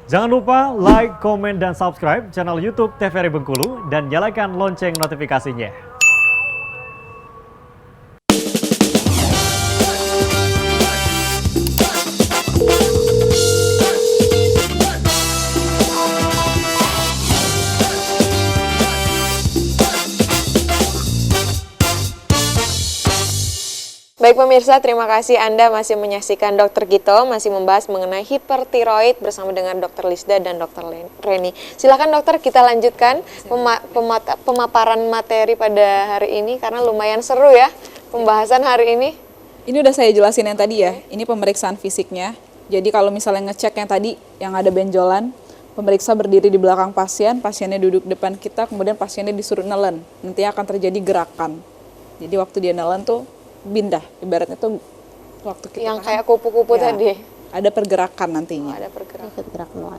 Jangan lupa like, komen, dan subscribe channel YouTube TVRI Bengkulu dan nyalakan lonceng notifikasinya. Baik pemirsa, terima kasih Anda masih menyaksikan Dr. Gito, masih membahas mengenai hipertiroid bersama dengan Dr. Lisda dan Dr. Reni. Silakan dokter, kita lanjutkan pemaparan materi pada hari ini karena lumayan seru ya pembahasan hari ini. Ini udah saya jelasin yang tadi ya, ini pemeriksaan fisiknya. Jadi kalau misalnya ngecek yang tadi, yang ada benjolan, pemeriksa berdiri di belakang pasien, pasiennya duduk depan kita, kemudian pasiennya disuruh nelen. Nanti akan terjadi gerakan. Jadi waktu dia nelen tuh pindah, ibaratnya tuh waktu kita yang kayak kupu-kupu ya, tadi. ada pergerakan nantinya. Ada pergerakan.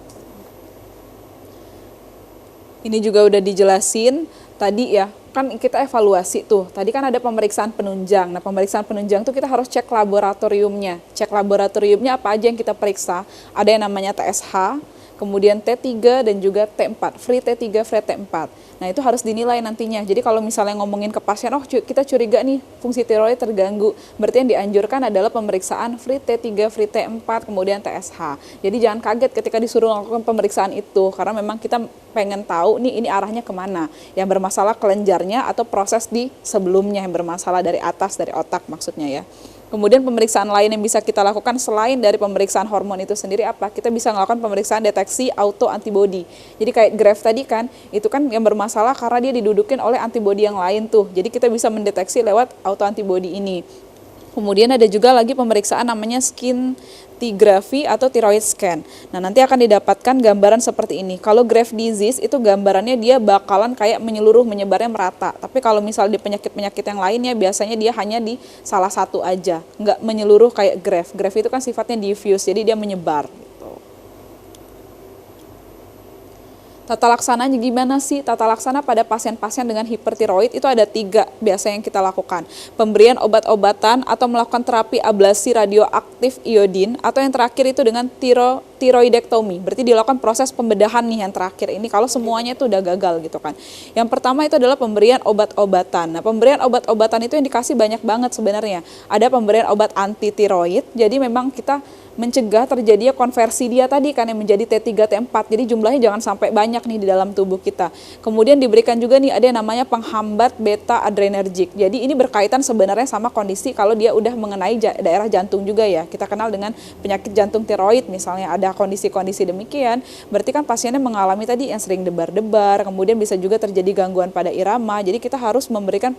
Ini juga udah dijelasin tadi ya, kan kita evaluasi tuh. Tadi kan ada pemeriksaan penunjang. Nah, pemeriksaan penunjang tuh kita harus cek laboratoriumnya. Cek laboratoriumnya apa aja yang kita periksa. Ada yang namanya TSH, kemudian T3 dan juga T4, free T3, free T4. Nah, itu harus dinilai nantinya. Jadi kalau misalnya ngomongin ke pasien, oh kita curiga nih fungsi tiroid terganggu, berarti yang dianjurkan adalah pemeriksaan free T3, free T4, kemudian TSH. Jadi jangan kaget ketika disuruh melakukan pemeriksaan itu, karena memang kita pengen tahu nih ini arahnya kemana. Yang bermasalah kelenjarnya atau proses di sebelumnya yang bermasalah dari atas, dari otak maksudnya ya. Kemudian pemeriksaan lain yang bisa kita lakukan selain dari pemeriksaan hormon itu sendiri apa? Kita bisa melakukan pemeriksaan deteksi autoantibody. Jadi kayak graf tadi kan, itu kan yang bermasalah karena dia didudukin oleh antibody yang lain tuh. Jadi kita bisa mendeteksi lewat autoantibody ini. Kemudian ada juga lagi pemeriksaan namanya scintigraphy atau thyroid scan. Nah, nanti akan didapatkan gambaran seperti ini. Kalau Graves' disease itu gambarannya dia bakalan kayak menyeluruh, menyebarnya merata. Tapi kalau misalnya di penyakit-penyakit yang lainnya biasanya dia hanya di salah satu aja, nggak menyeluruh kayak Graves'. Graves' itu kan sifatnya diffuse, jadi dia menyebar. Tata laksananya gimana sih? Tata laksana pada pasien-pasien dengan hipertiroid itu ada 3 biasa yang kita lakukan. Pemberian obat-obatan atau melakukan terapi ablasi radioaktif iodin, atau yang terakhir itu dengan tiroidektomi. Berarti dilakukan proses pembedahan nih yang terakhir ini kalau semuanya itu udah gagal gitu kan. Yang pertama itu adalah pemberian obat-obatan. Nah, pemberian obat-obatan itu yang dikasih banyak banget sebenarnya. Ada pemberian obat anti tiroid. Jadi memang kita mencegah terjadinya konversi dia tadi kan yang menjadi T3, T4. Jadi jumlahnya jangan sampai banyak nih di dalam tubuh kita. Kemudian diberikan juga nih ada yang namanya penghambat beta adrenergik. Jadi ini berkaitan sebenarnya sama kondisi kalau dia udah mengenai daerah jantung juga ya. Kita kenal dengan penyakit jantung tiroid misalnya, ada kondisi-kondisi demikian. Berarti kan pasiennya mengalami tadi yang sering debar-debar, kemudian bisa juga terjadi gangguan pada irama. Jadi kita harus memberikan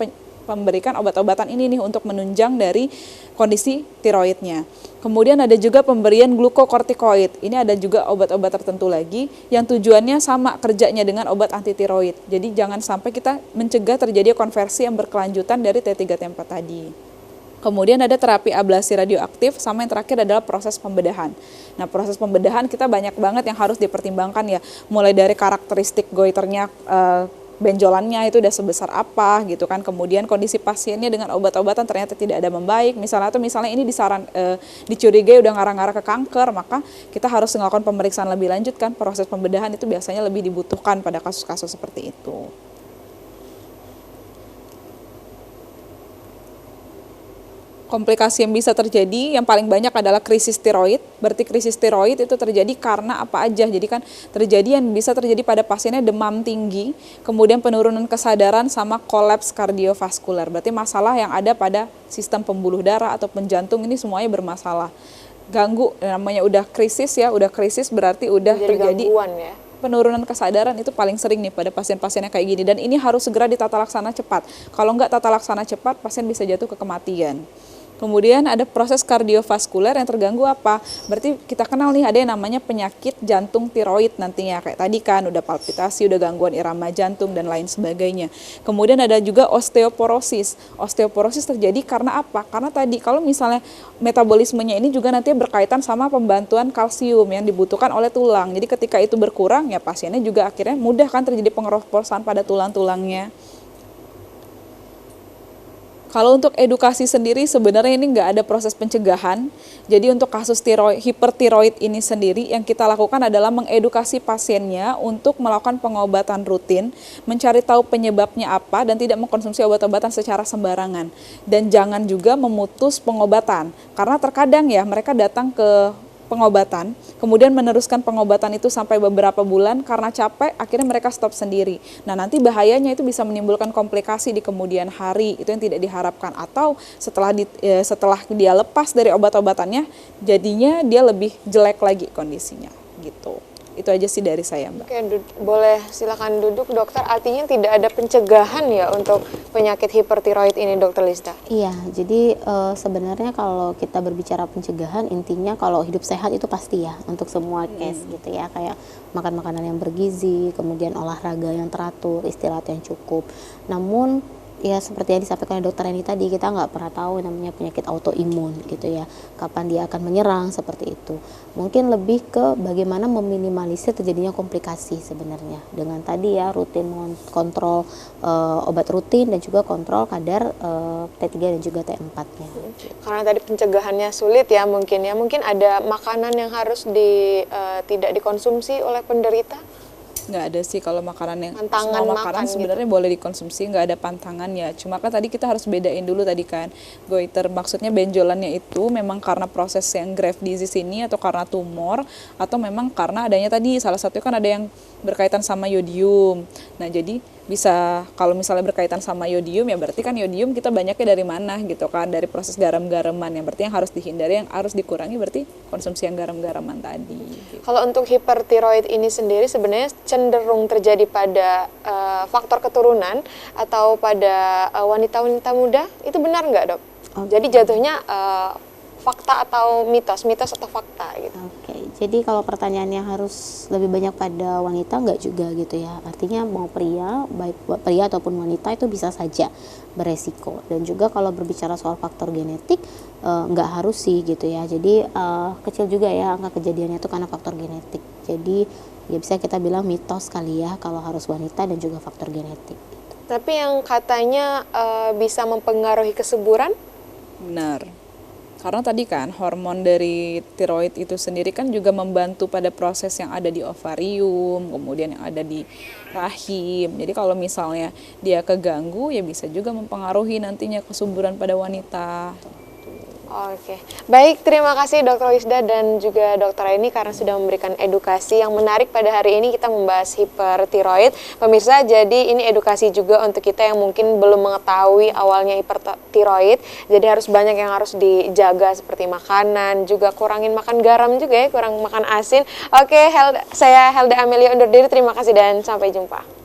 obat-obatan ini nih untuk menunjang dari kondisi tiroidnya. Kemudian ada juga pemberian glukokortikoid. Ini ada juga obat-obat tertentu lagi yang tujuannya sama kerjanya dengan obat anti tiroid. Jadi jangan sampai kita mencegah terjadi konversi yang berkelanjutan dari T3 T4 tadi. Kemudian ada terapi ablasi radioaktif, sama yang terakhir adalah proses pembedahan. Nah, proses pembedahan kita banyak banget yang harus dipertimbangkan ya, mulai dari karakteristik goiternya, benjolannya itu udah sebesar apa gitu kan, kemudian kondisi pasiennya dengan obat-obatan ternyata tidak ada membaik misalnya, atau misalnya ini dicurigai udah ngarah-ngarah ke kanker, maka kita harus melakukan pemeriksaan lebih lanjut kan. Proses pembedahan itu biasanya lebih dibutuhkan pada kasus-kasus seperti itu. Komplikasi yang bisa terjadi yang paling banyak adalah krisis tiroid. Berarti krisis tiroid itu terjadi karena apa aja? Jadi kan terjadi yang bisa terjadi pada pasiennya demam tinggi, kemudian penurunan kesadaran sama kolaps kardiovaskuler. Berarti masalah yang ada pada sistem pembuluh darah ataupun jantung ini semuanya bermasalah. Ganggu, namanya udah krisis ya, udah krisis berarti udah terjadi gangguan ya. Penurunan kesadaran itu paling sering nih pada pasien-pasien yang kayak gini, dan ini harus segera ditata laksana cepat. Kalau nggak tata laksana cepat, pasien bisa jatuh ke kematian. Kemudian ada proses kardiovaskuler yang terganggu apa? Berarti kita kenal nih ada yang namanya penyakit jantung tiroid nantinya. Kayak tadi kan udah palpitasi, udah gangguan irama jantung dan lain sebagainya. Kemudian ada juga osteoporosis. Osteoporosis terjadi karena apa? Karena tadi kalau misalnya metabolismenya ini juga nanti berkaitan sama pembantuan kalsium yang dibutuhkan oleh tulang. Jadi ketika itu berkurang ya pasiennya juga akhirnya mudah kan terjadi pengeroposan pada tulang-tulangnya. Kalau untuk edukasi sendiri sebenarnya ini nggak ada proses pencegahan. Jadi untuk kasus hipertiroid ini sendiri yang kita lakukan adalah mengedukasi pasiennya untuk melakukan pengobatan rutin, mencari tahu penyebabnya apa dan tidak mengkonsumsi obat-obatan secara sembarangan. Dan jangan juga memutus pengobatan karena terkadang ya mereka datang ke pengobatan, kemudian meneruskan pengobatan itu sampai beberapa bulan karena capek, akhirnya mereka stop sendiri. Nah, nanti bahayanya itu bisa menimbulkan komplikasi di kemudian hari, itu yang tidak diharapkan. Atau setelah dia lepas dari obat-obatannya, jadinya dia lebih jelek lagi kondisinya, gitu. Itu aja sih dari saya, Mbak. Oke, boleh silakan duduk dokter. Artinya tidak ada pencegahan ya untuk penyakit hipertiroid ini, Dokter Lista? Iya, jadi sebenarnya kalau kita berbicara pencegahan, intinya kalau hidup sehat itu pasti ya untuk semua case gitu ya, kayak makan makanan yang bergizi, kemudian olahraga yang teratur, istirahat yang cukup. Namun ya seperti yang disampaikan oleh Dokter Reni tadi, kita nggak pernah tahu namanya penyakit autoimun gitu ya, kapan dia akan menyerang seperti itu. Mungkin lebih ke bagaimana meminimalisir terjadinya komplikasi sebenarnya dengan tadi ya rutin kontrol obat rutin dan juga kontrol kadar T3 dan juga T4-nya. Karena tadi pencegahannya sulit ya, mungkin ada makanan yang harus tidak dikonsumsi oleh penderita. Nggak ada sih kalau makanan yang Pantangan semua makan makanan gitu. sebenarnya boleh dikonsumsi, nggak ada pantangan ya. Cuma kan tadi kita harus bedain dulu tadi kan, goiter maksudnya benjolannya itu memang karena proses yang Graves disease ini atau karena tumor atau memang karena adanya tadi salah satu kan ada yang berkaitan sama yodium. Nah jadi bisa kalau misalnya berkaitan sama yodium ya berarti kan yodium kita banyaknya dari mana gitu kan, dari proses garam-garaman yang berarti yang harus dihindari, yang harus dikurangi berarti konsumsi yang garam-garaman tadi gitu. Kalau untuk hipertiroid ini sendiri sebenarnya cenderung terjadi pada faktor keturunan atau pada wanita-wanita muda, itu benar nggak dok? Jadi jatuhnya fakta atau mitos atau fakta gitu. Oke, jadi kalau pertanyaannya harus lebih banyak pada wanita, nggak juga gitu ya. Artinya mau pria, baik pria ataupun wanita itu bisa saja beresiko. Dan juga kalau berbicara soal faktor genetik, nggak harus sih gitu ya. Jadi kecil juga ya angka kejadiannya itu karena faktor genetik. Jadi ya bisa kita bilang mitos kali ya kalau harus wanita dan juga faktor genetik. Tapi yang katanya bisa mempengaruhi kesuburan? Benar. Karena tadi kan hormon dari tiroid itu sendiri kan juga membantu pada proses yang ada di ovarium, kemudian yang ada di rahim. Jadi kalau misalnya dia keganggu ya bisa juga mempengaruhi nantinya kesuburan pada wanita. Oke, baik, terima kasih Dr. Lisda dan juga Dr. Reni karena sudah memberikan edukasi yang menarik pada hari ini. Kita membahas hipertiroid. Pemirsa, jadi ini edukasi juga untuk kita yang mungkin belum mengetahui awalnya hipertiroid. Jadi harus banyak yang harus dijaga seperti makanan, juga kurangin makan garam juga ya, kurang makan asin. Oke, saya Helda Amelia undur diri, terima kasih dan sampai jumpa.